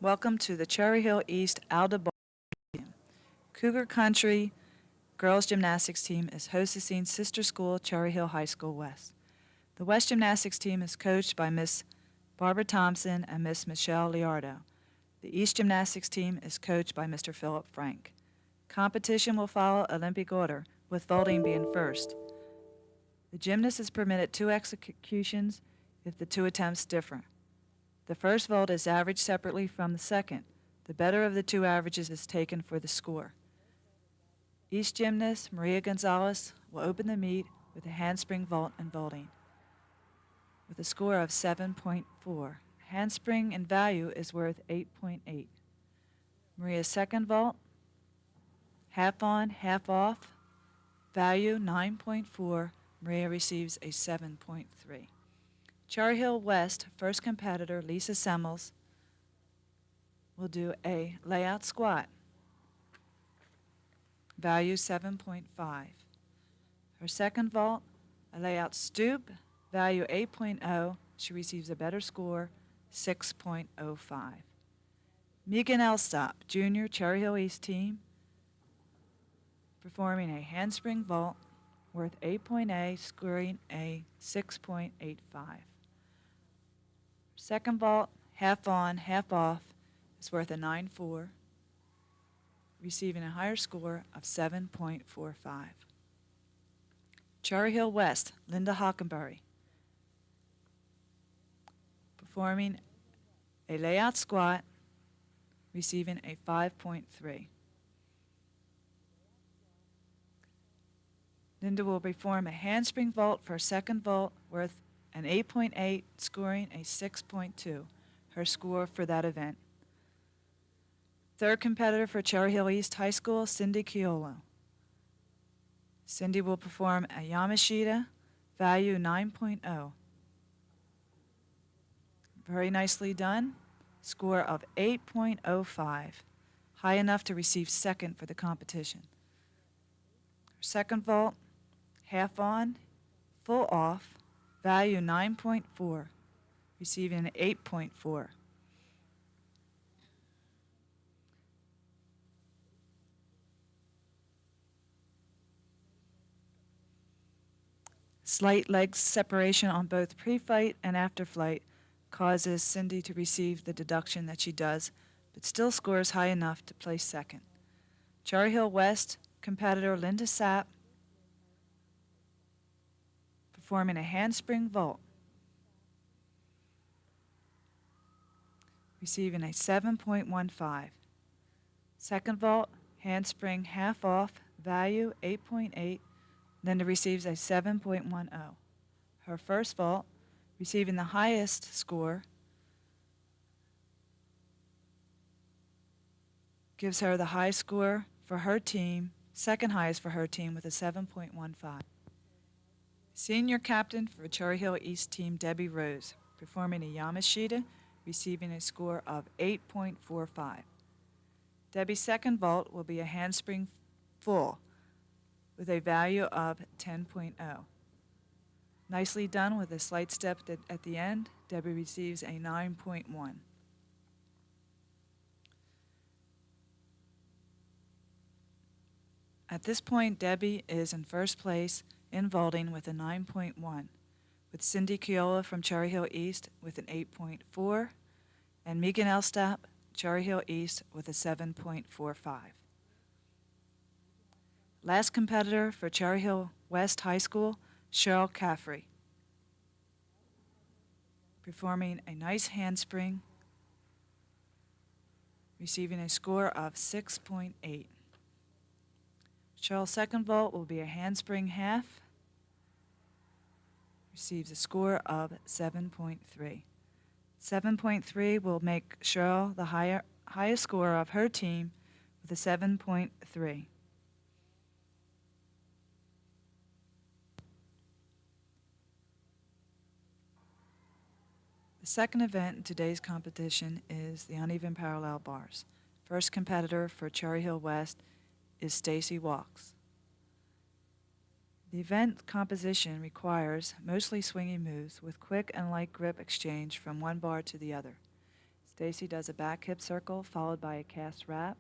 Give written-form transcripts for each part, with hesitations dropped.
Welcome to the Cherry Hill East Alda Ball Team. Cougar Country Girls Gymnastics team is hostessing sister school Cherry Hill High School West. The West Gymnastics team is coached by Miss Barbara Thompson and Miss Michelle Liardo. The East Gymnastics team is coached by Mr. Philip Frank. Competition will follow Olympic order, with vaulting being first. The gymnast is permitted 2 executions if the 2 attempts differ. The first vault is averaged separately from the second. The better of the 2 averages is taken for the score. East gymnast Maria Gonzalez will open the meet with a handspring vault and vaulting with a score of 7.4. Handspring in value is worth 8.8. Maria's second vault, half on, half off, value 9.4. Maria receives a 7.3. Cherry Hill West first competitor Lisa Semmels will do a layout squat, value 7.5. Her second vault, a layout stoop, value 8.0. She receives a better score, 6.05. Megan Elstop, junior Cherry Hill East team, performing a handspring vault worth 8.8, scoring a 6.85. Second vault, half on, half off, is worth a 9.4, receiving a higher score of 7.45. Cherry Hill West, Linda Hockenberry, performing a layout squat, receiving a 5.3. Linda will perform a handspring vault for a second vault worth an 8.8, scoring a 6.2, her score for that event. Third competitor for Cherry Hill East High School, Cindy Chiolo. Cindy will perform a Yamashita, value 9.0. Very nicely done. Score of 8.05, high enough to receive second for the competition. Her second vault, half on, full off, value 9.4, receiving an 8.4. Slight leg separation on both pre-flight and after flight causes Cindy to receive the deduction that she does, but still scores high enough to place second. Cherry Hill West competitor Linda Sapp performing a handspring vault, receiving a 7.15. Second vault, handspring half off, value 8.8. Linda receives a 7.10. Her first vault, receiving the highest score, gives her the high score for her team, second highest for her team with a 7.15. Senior captain for Cherry Hill East team, Debbie Rose, performing a Yamashita, receiving a score of 8.45. Debbie's second vault will be a handspring full with a value of 10.0. Nicely done with a slight step at the end. Debbie receives a 9.1. At this point, Debbie is in first place in vaulting with a 9.1, with Cindy Chiola from Cherry Hill East with an 8.4, and Megan Elstap, Cherry Hill East, with a 7.45. Last competitor for Cherry Hill West High School, Cheryl Caffrey, performing a nice handspring, receiving a score of 6.8. Cheryl's second vault will be a handspring half, receives a score of 7.3. 7.3 will make Cheryl the highest score of her team with a 7.3. The second event in today's competition is the uneven parallel bars. First competitor for Cherry Hill West is Stacy Walks. The event composition requires mostly swinging moves with quick and light grip exchange from one bar to the other. Stacy does a back hip circle followed by a cast wrap,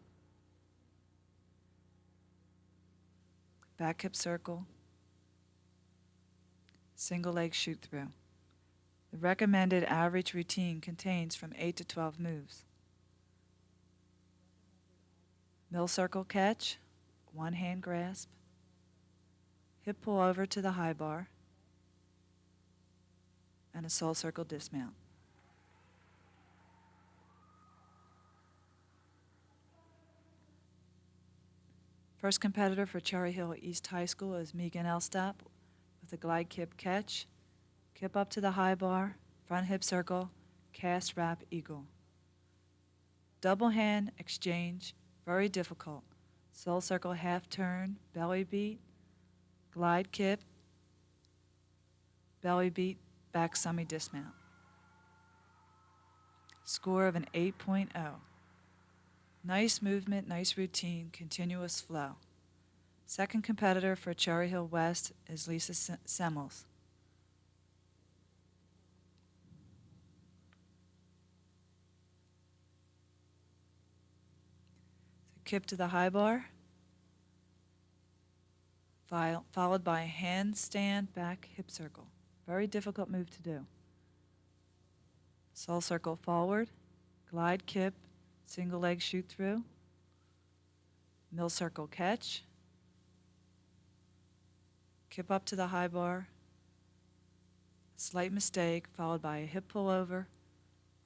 back hip circle, single leg shoot through. The recommended average routine contains from 8 to 12 moves. Middle circle catch, one hand grasp, hip pull over to the high bar, and a soul circle dismount. First competitor for Cherry Hill East High School is Megan Elstap with a glide kip catch, kip up to the high bar, front hip circle, cast wrap eagle. Double hand exchange, very difficult. Soul circle half turn, belly beat, glide kip, belly beat, back semi dismount. Score of an 8.0. Nice movement, nice routine, continuous flow. Second competitor for Cherry Hill West is Lisa Semmels. Kip to the high bar, followed by a handstand back hip circle. Very difficult move to do. Soul circle forward, glide kip, single leg shoot through, middle circle catch, kip up to the high bar, slight mistake, followed by a hip pull over,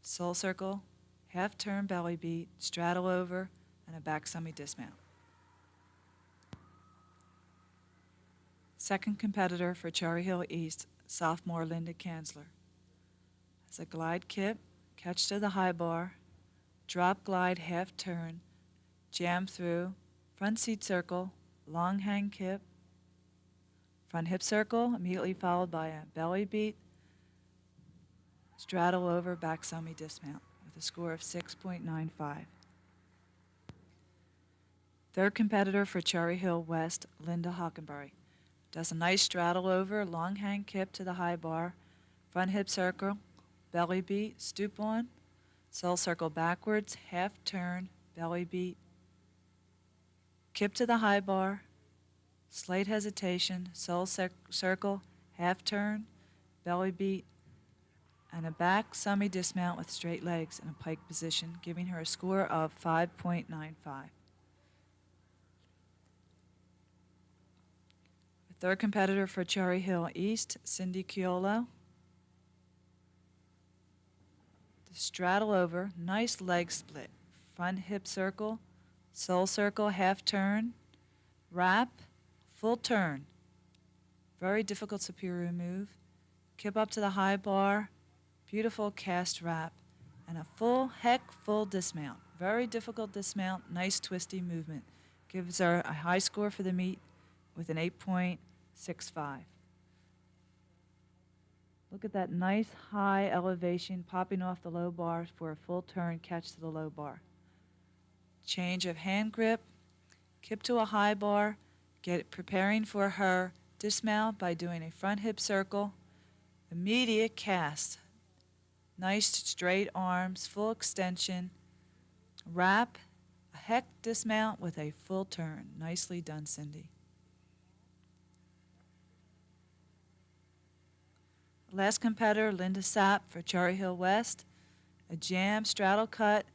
soul circle, half turn belly beat, straddle over, and a back semi dismount. Second competitor for Cherry Hill East, sophomore Linda Kanzler. Has a glide kip, catch to the high bar, drop glide half turn, jam through, front seat circle, long hang kip, front hip circle, immediately followed by a belly beat, straddle over, back semi dismount with a score of 6.95. Third competitor for Cherry Hill West, Linda Hockenberry. Does a nice straddle over, long hang kip to the high bar, front hip circle, belly beat, stoop on, soul circle backwards, half turn, belly beat, kip to the high bar, slight hesitation, soul circle, half turn, belly beat, and a back semi dismount with straight legs in a pike position, giving her a score of 5.95. The third competitor for Cherry Hill East, Cindy Chiolo. The straddle over, nice leg split, front hip circle, soul circle, half turn, wrap, full turn. Very difficult superior move. Kip up to the high bar, beautiful cast wrap, and a full dismount. Very difficult dismount, nice twisty movement. Gives her a high score for the meet with an 8.65. Look at that nice high elevation popping off the low bar for a full turn catch to the low bar. Change of hand grip, kip to a high bar, preparing for her dismount by doing a front hip circle, immediate cast, nice straight arms, full extension, wrap, a heck dismount with a full turn. Nicely done, Cindy. Last competitor, Linda Sapp for Cherry Hill West. A jam, straddle cut,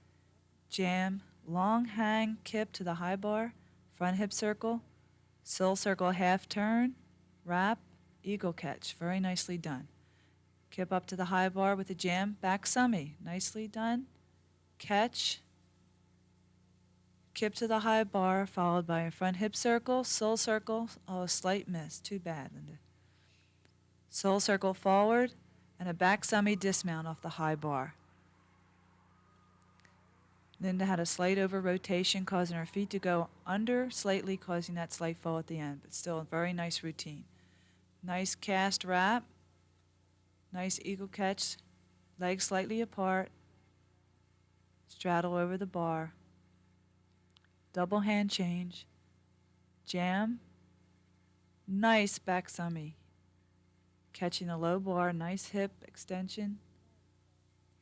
jam, long hang, kip to the high bar, front hip circle, soul circle half turn, wrap, eagle catch. Very nicely done. Kip up to the high bar with a jam, back semi. Nicely done. Catch, kip to the high bar, followed by a front hip circle, soul circle. Oh, a slight miss. Too bad, Linda. Soul circle forward, and a back semi dismount off the high bar. Linda had a slight over rotation, causing her feet to go under slightly, causing that slight fall at the end, but still a very nice routine. Nice cast wrap, nice eagle catch, legs slightly apart, straddle over the bar, double hand change, jam, nice back semi, catching the low bar, nice hip extension,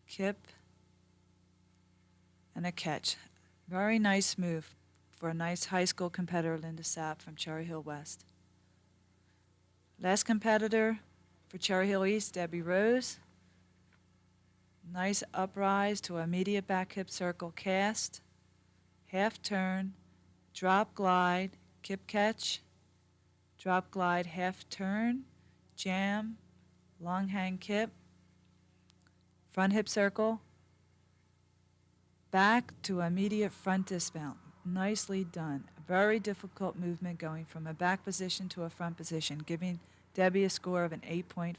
kip, and a catch. Very nice move for a nice high school competitor, Linda Sapp from Cherry Hill West. Last competitor for Cherry Hill East, Debbie Rose. Nice uprise to immediate back hip circle cast, half turn, drop glide, kip catch, drop glide, half turn, jam, long hang kip, front hip circle, back to immediate front dismount. Nicely done. A very difficult movement going from a back position to a front position, giving Debbie a score of an 8.55.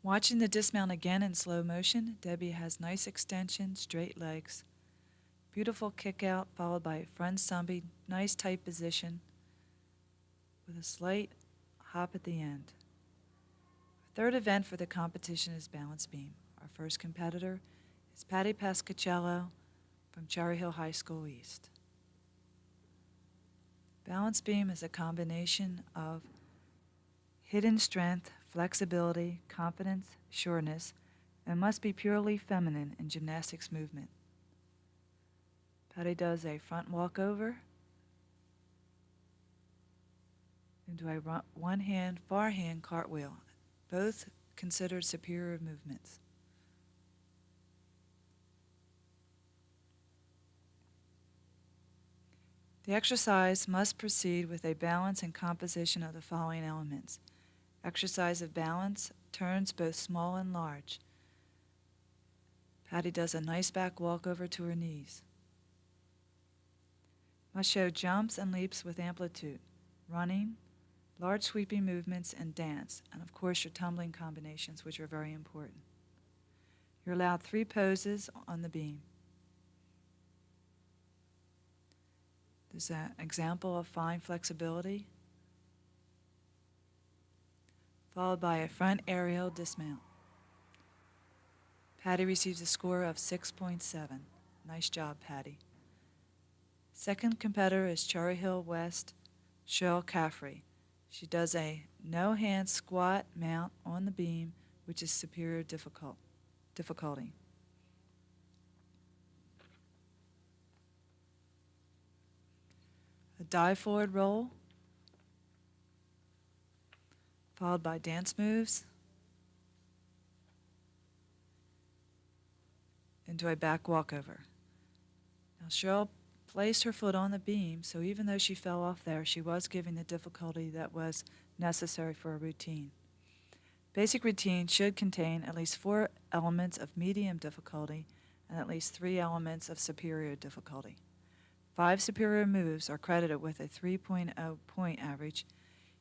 Watching the dismount again in slow motion, Debbie has nice extension, straight legs, beautiful kick out followed by a front zombie, nice tight position with a slight hop at the end. Our third event for the competition is balance beam. Our first competitor is Patty Pascacello from Cherry Hill High School East. Balance beam is a combination of hidden strength, flexibility, confidence, sureness, and must be purely feminine in gymnastics movement. Patty does a front walkover into a one-hand, far-hand cartwheel, both considered superior movements. The exercise must proceed with a balance and composition of the following elements. Exercise of balance, turns both small and large. Patty does a nice back walkover to her knees. Must show jumps and leaps with amplitude, running, large sweeping movements, and dance, and of course your tumbling combinations, which are very important. You're allowed 3 poses on the beam. There's an example of fine flexibility, followed by a front aerial dismount. Patty receives a score of 6.7. Nice job, Patty. Second competitor is Cherry Hill West, Cheryl Caffrey. She does a no-hand squat mount on the beam, which is superior difficulty. A dive forward roll, followed by dance moves into a back walkover. Now Cheryl placed her foot on the beam, so even though she fell off there, she was giving the difficulty that was necessary for a routine. Basic routine should contain at least 4 elements of medium difficulty and at least 3 elements of superior difficulty. 5 superior moves are credited with a 3.0 point average,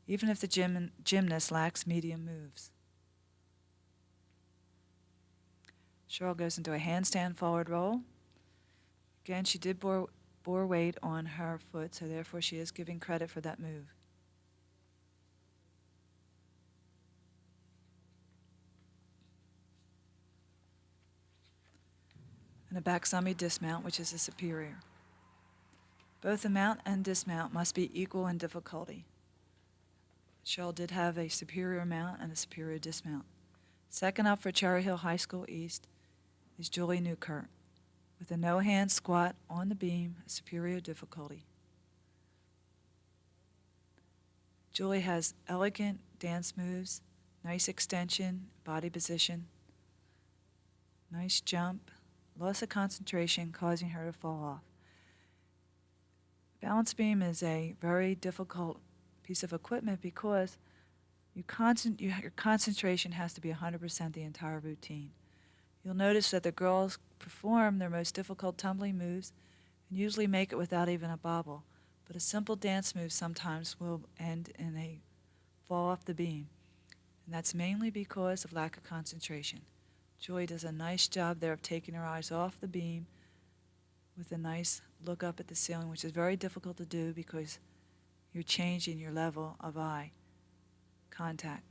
even if the gymnast lacks medium moves. Cheryl goes into a handstand forward roll. Again, she did bore weight on her foot, so therefore she is giving credit for that move. And a back zombie dismount, which is a superior. Both the mount and dismount must be equal in difficulty. Cheryl did have a superior mount and a superior dismount. Second up for Cherry Hill High School East is Julie Newkirk, with a no-hand squat on the beam, superior difficulty. Julie has elegant dance moves, nice extension, body position, nice jump, loss of concentration causing her to fall off. Balance beam is a very difficult piece of equipment because your concentration has to be 100% the entire routine. You'll notice that the girls perform their most difficult tumbling moves and usually make it without even a bobble, but a simple dance move sometimes will end in a fall off the beam, and that's mainly because of lack of concentration. Joy does a nice job there of taking her eyes off the beam with a nice look up at the ceiling, which is very difficult to do because you're changing your level of eye contact.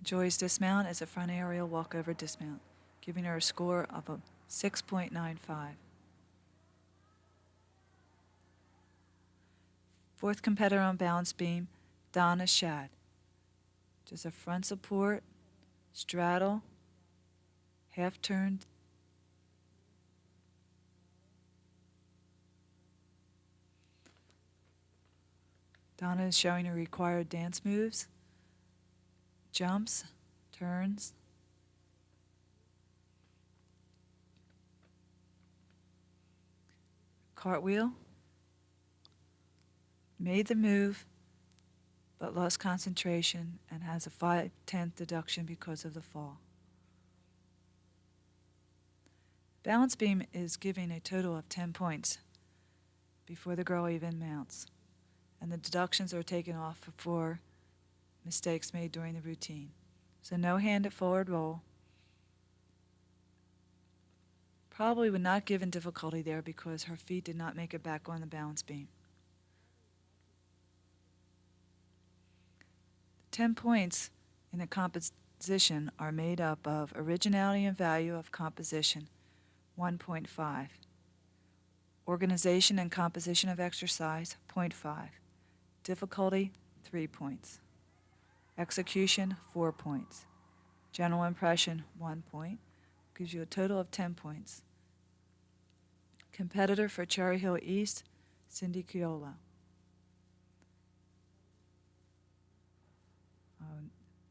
Joy's dismount is a front aerial walkover dismount, giving her a score of a 6.95. Fourth competitor on balance beam, Donna Shad. Just a front support, straddle, half turn, Donna is showing her required dance moves, jumps, turns, cartwheel, made the move, but lost concentration and has a 5/10 deduction because of the fall. Balance beam is giving a total of 10 points before the girl even mounts, and the deductions are taken off for mistakes made during the routine. So no hand at forward roll. Probably would not given difficulty there because her feet did not make it back on the balance beam. 10 points in the composition are made up of originality and value of composition, 1.5. Organization and composition of exercise, 0.5. Difficulty, 3 points. Execution, 4 points. General impression, 1 point. Gives you a total of 10 points. Competitor for Cherry Hill East, Cindy Chiolo.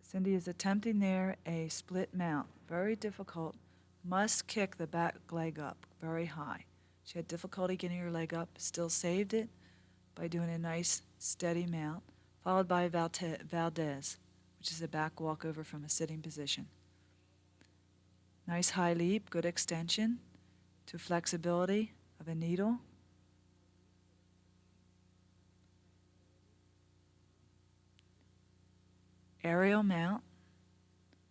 Cindy is attempting there a split mount. Very difficult. Must kick the back leg up very high. She had difficulty getting her leg up, still saved it by doing a nice steady mount, followed by Valdez, which is a back walkover from a sitting position. Nice high leap, good extension to flexibility of a needle. Aerial mount,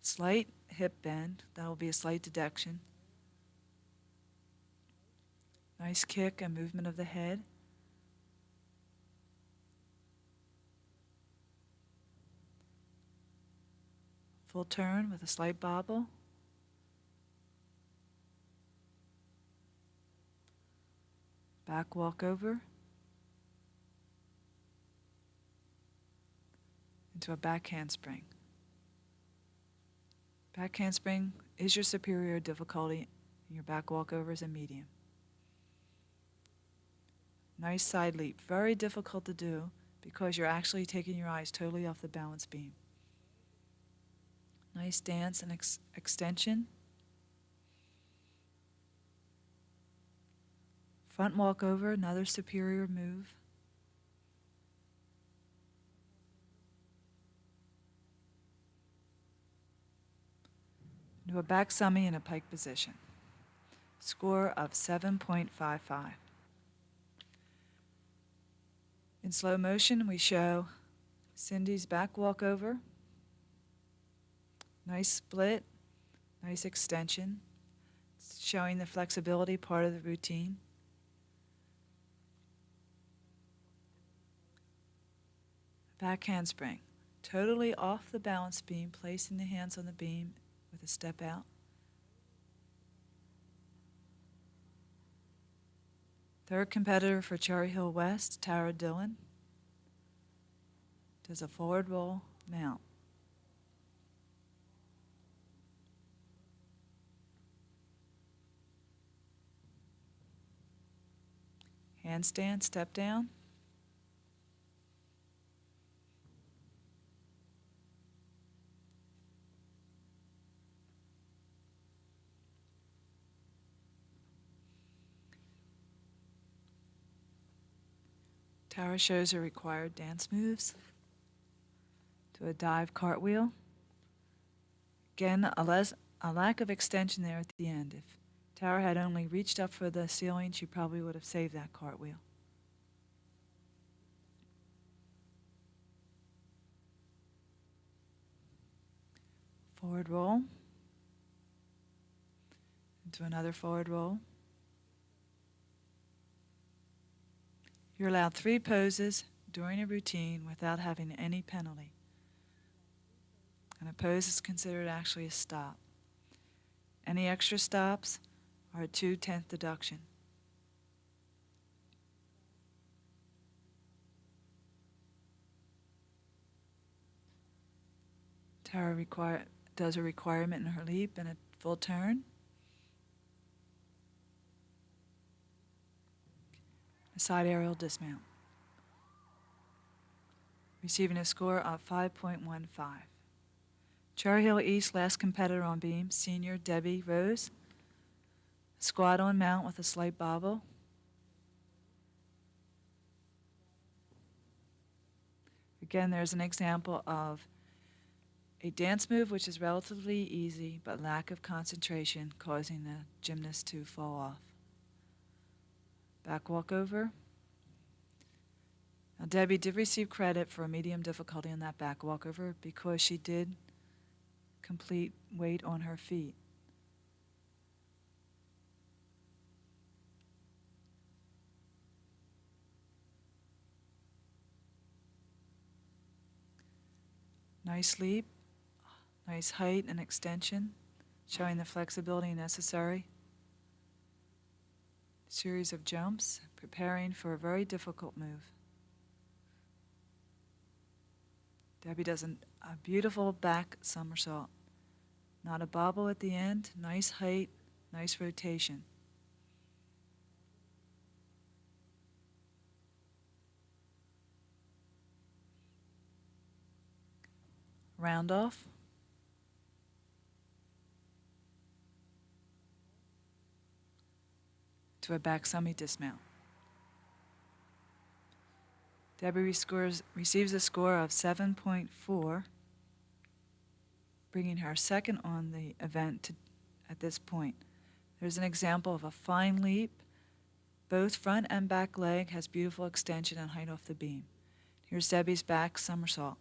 slight hip bend, that will be a slight deduction. Nice kick and movement of the head. Full turn with a slight bobble. Back walkover. Into a back handspring. Back handspring is your superior difficulty, and your back walkover is a medium. Nice side leap. Very difficult to do because you're actually taking your eyes totally off the balance beam. Nice dance and extension. Front walkover, another superior move. Do a back summy in a pike position. Score of 7.55. In slow motion, we show Cindy's back walkover. Nice split, nice extension. It's showing the flexibility part of the routine. Back handspring, totally off the balance beam, placing the hands on the beam with a step out. Third competitor for Cherry Hill West, Tara Dillon, does a forward roll mount. Handstand, step down. Tara shows her required dance moves. To a dive cartwheel. Again, a lack of extension there at the end. If Tara had only reached up for the ceiling, she probably would have saved that cartwheel. Forward roll. Into another forward roll. You're allowed 3 poses during a routine without having any penalty. And a pose is considered actually a stop. Any extra stops are a 2/10 deduction. Tara does a requirement in her leap and a Full turn. A side aerial dismount. Receiving a score of 5.15. Cherry Hill East, last competitor on beam, senior Debbie Rose. Squat on mount with a slight bobble. Again, there's an example of a dance move which is relatively easy, but lack of concentration causing the gymnast to fall off. Back walkover. Now, Debbie did receive credit for a medium difficulty on that back walkover because she did complete weight on her feet. Nice leap, nice height and extension, showing the flexibility necessary. Series of jumps, preparing for a very difficult move. Debbie does a beautiful back somersault. Not a bobble at the end, nice height, nice rotation. Round off. To a back semi dismount. Debbie receives a score of 7.4, bringing her second on the event at this point. There's an example of a fine leap. Both front and back leg has beautiful extension and height off the beam. Here's Debbie's back somersault.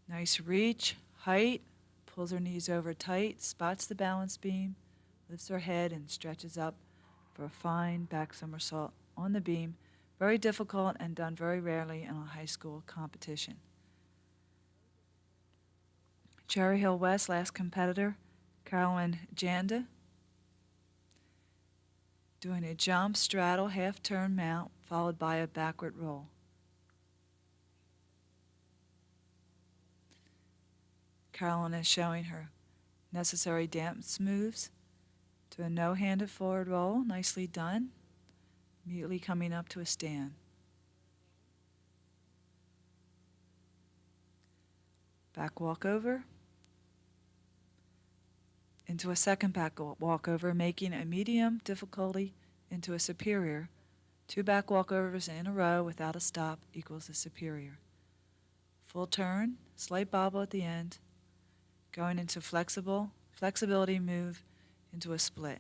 Nice reach, height, pulls her knees over tight, spots the balance beam, lifts her head and stretches up for a fine back somersault on the beam. Very difficult and done very rarely in a high school competition. Cherry Hill West, last competitor, Carolyn Janda, doing a jump, straddle, half turn mount, followed by a backward roll. Carolyn is showing her necessary dance moves to a no-handed forward roll, nicely done, immediately coming up to a stand. Back walkover, into a second back walkover, making a medium difficulty into a superior. 2 back walkovers in a row without a stop equals a superior. Full turn, slight bobble at the end, going into flexibility move into a split.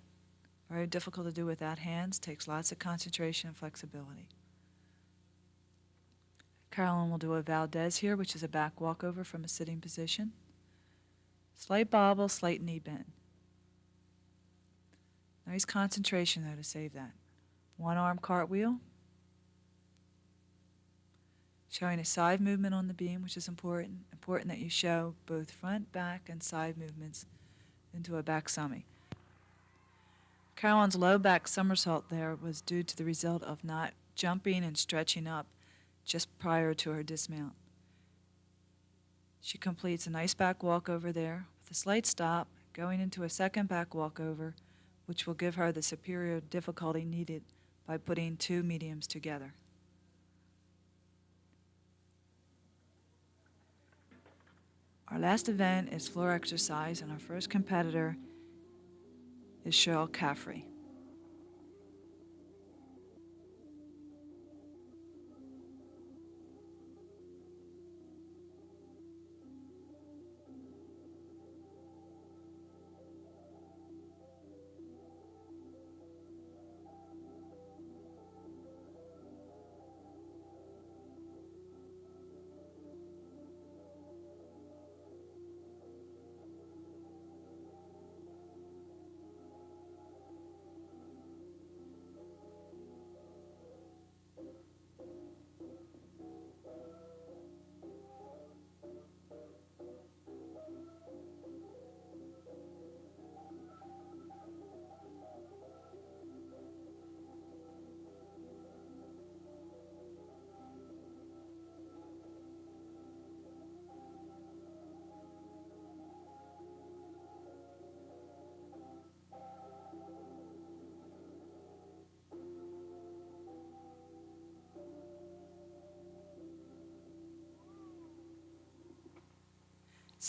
Very difficult to do without hands, takes lots of concentration and flexibility. Carolyn will do a Valdez here, which is a back walkover from a sitting position. Slight bobble, slight knee bend. Nice concentration, though, to save that. One arm cartwheel. Showing a side movement on the beam, which is important. Important that you show both front, back, and side movements into a back summy. Carolyn's low back somersault there was due to the result of not jumping and stretching up just prior to her dismount. She completes a nice back walkover there with a slight stop, going into a second back walkover, which will give her the superior difficulty needed by putting 2 mediums together. Our last event is floor exercise, and our first competitor is Cheryl Caffrey.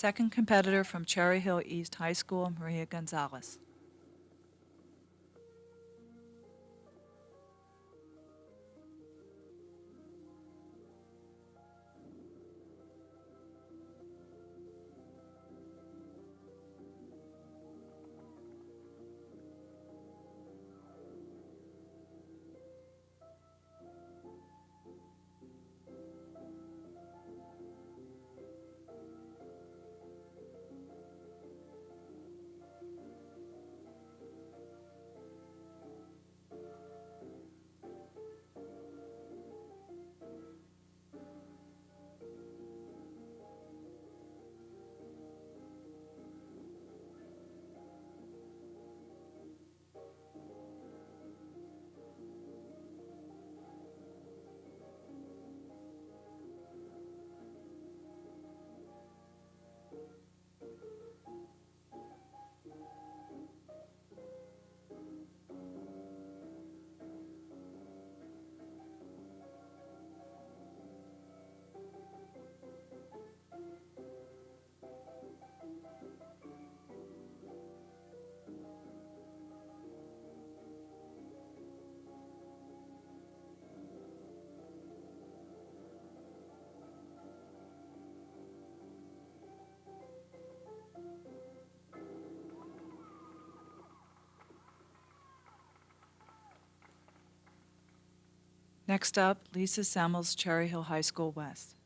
second competitor from Cherry Hill East High School, Maria Gonzalez. Next up, Lisa Semmels, Cherry Hill High School West.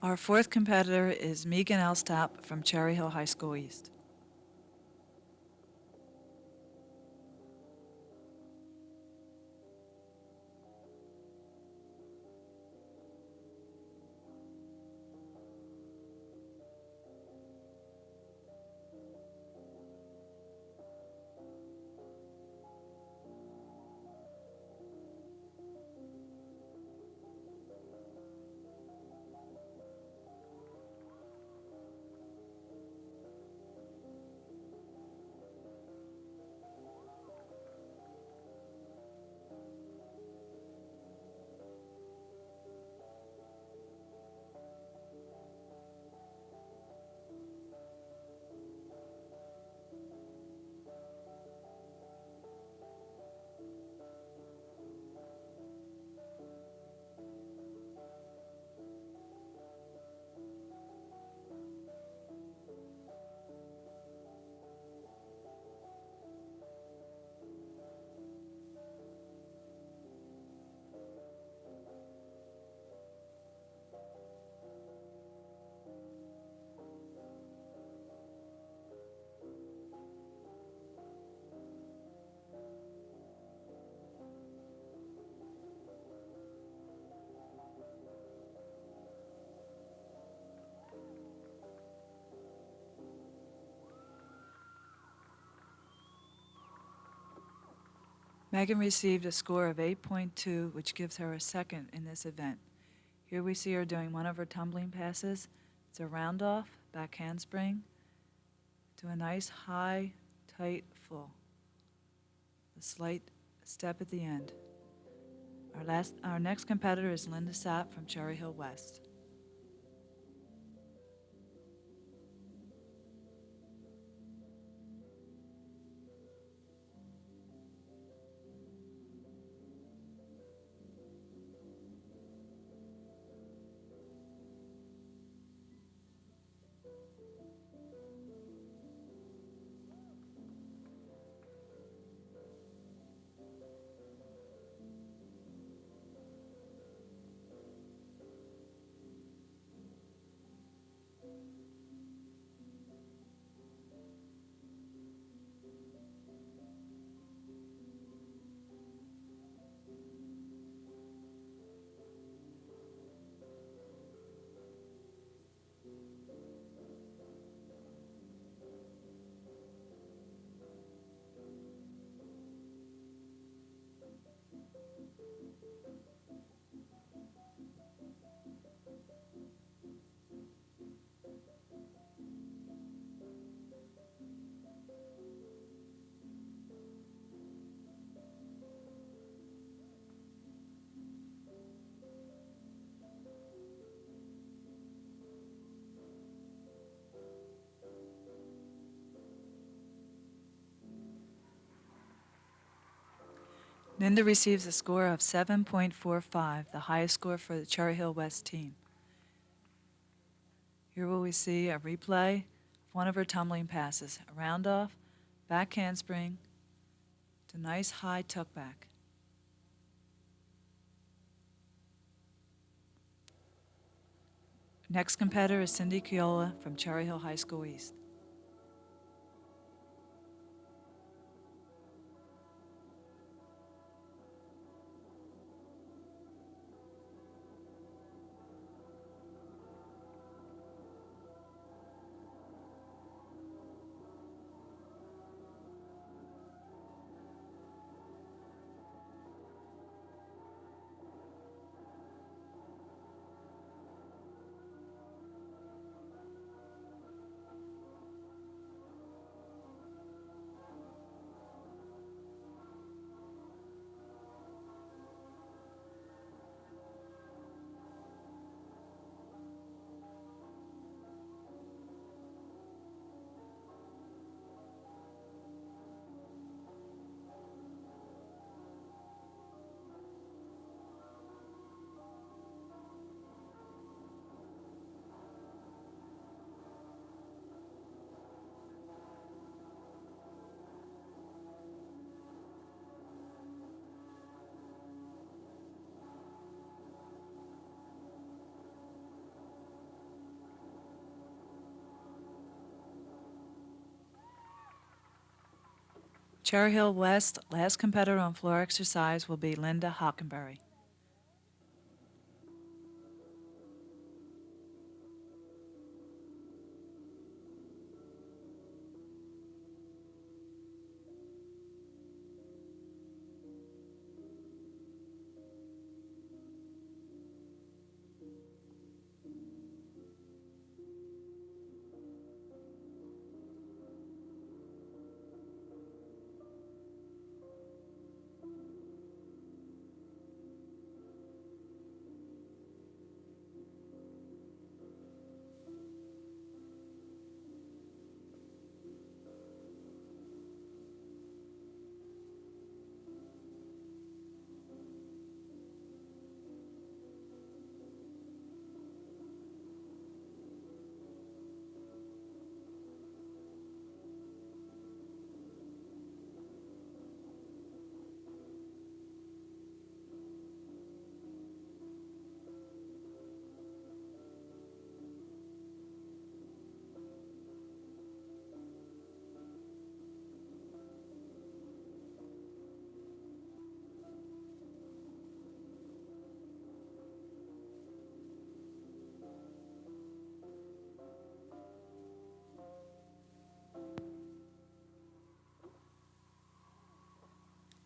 Our fourth competitor is Megan Elstap from Cherry Hill High School East. Megan received a score of 8.2, which gives her a second in this event. Here we see her doing one of her tumbling passes. It's a round off, back handspring, to a nice high, tight full. A slight step at the end. Our next competitor is Linda Sapp from Cherry Hill West. Linda receives a score of 7.45, the highest score for the Cherry Hill West team. Here will we see a replay of one of her tumbling passes, a round off, back handspring, to nice high tuck back. Next competitor is Cindy Chiola from Cherry Hill High School East. Cherry Hill West, last competitor on floor exercise will be Linda Hockenberry.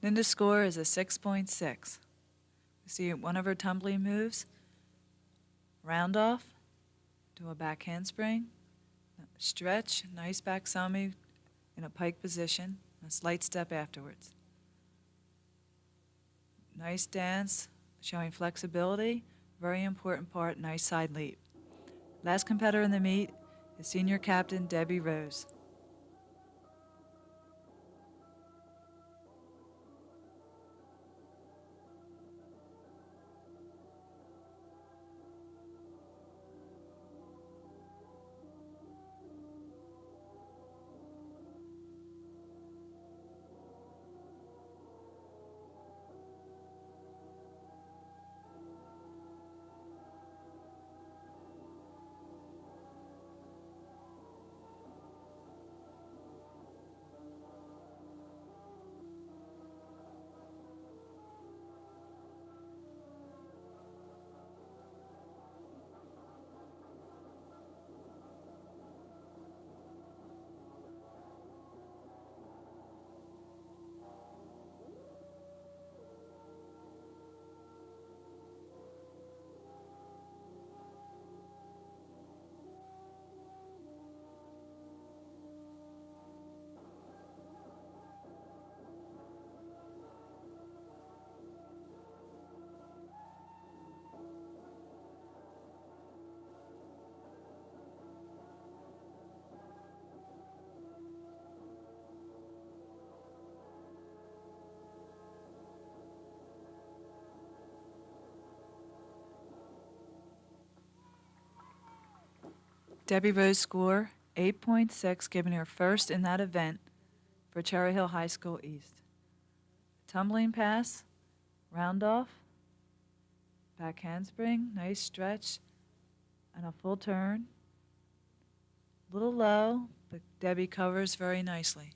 Linda's score is a 6.6. You see one of her tumbling moves, round off, do a back handspring, stretch, nice back sumi in a pike position, a slight step afterwards. Nice dance showing flexibility, very important part, nice side leap. Last competitor in the meet is senior captain Debbie Rose. Debbie Rose score 8.6, giving her first in that event for Cherry Hill High School East. Tumbling pass, round off, back handspring, nice stretch, and a full turn. A little low, but Debbie covers very nicely.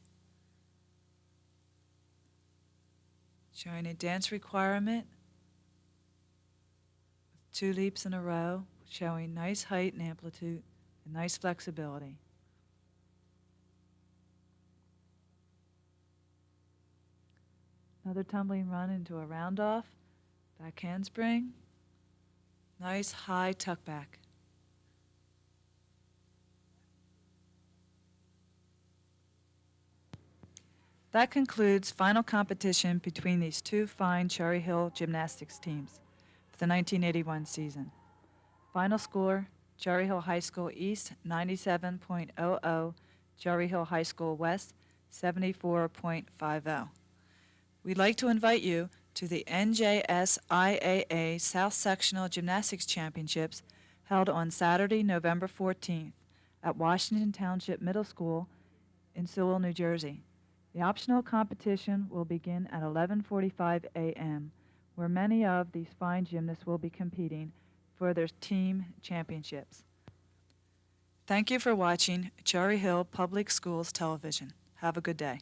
Showing a dance requirement with 2 leaps in a row, showing nice height and amplitude and nice flexibility. Another tumbling run into a round off, back handspring, nice high tuck back. That concludes final competition between these two fine Cherry Hill Gymnastics teams for the 1981 season. Final score, Cherry Hill High School East 97.00, Cherry Hill High School West 74.50. We'd like to invite you to the NJSIAA South Sectional Gymnastics Championships held on Saturday, November 14th at Washington Township Middle School in Sewell, New Jersey. The optional competition will begin at 11:45 a.m., where many of these fine gymnasts will be competing for their team championships. Thank you for watching Cherry Hill Public Schools Television. Have a good day.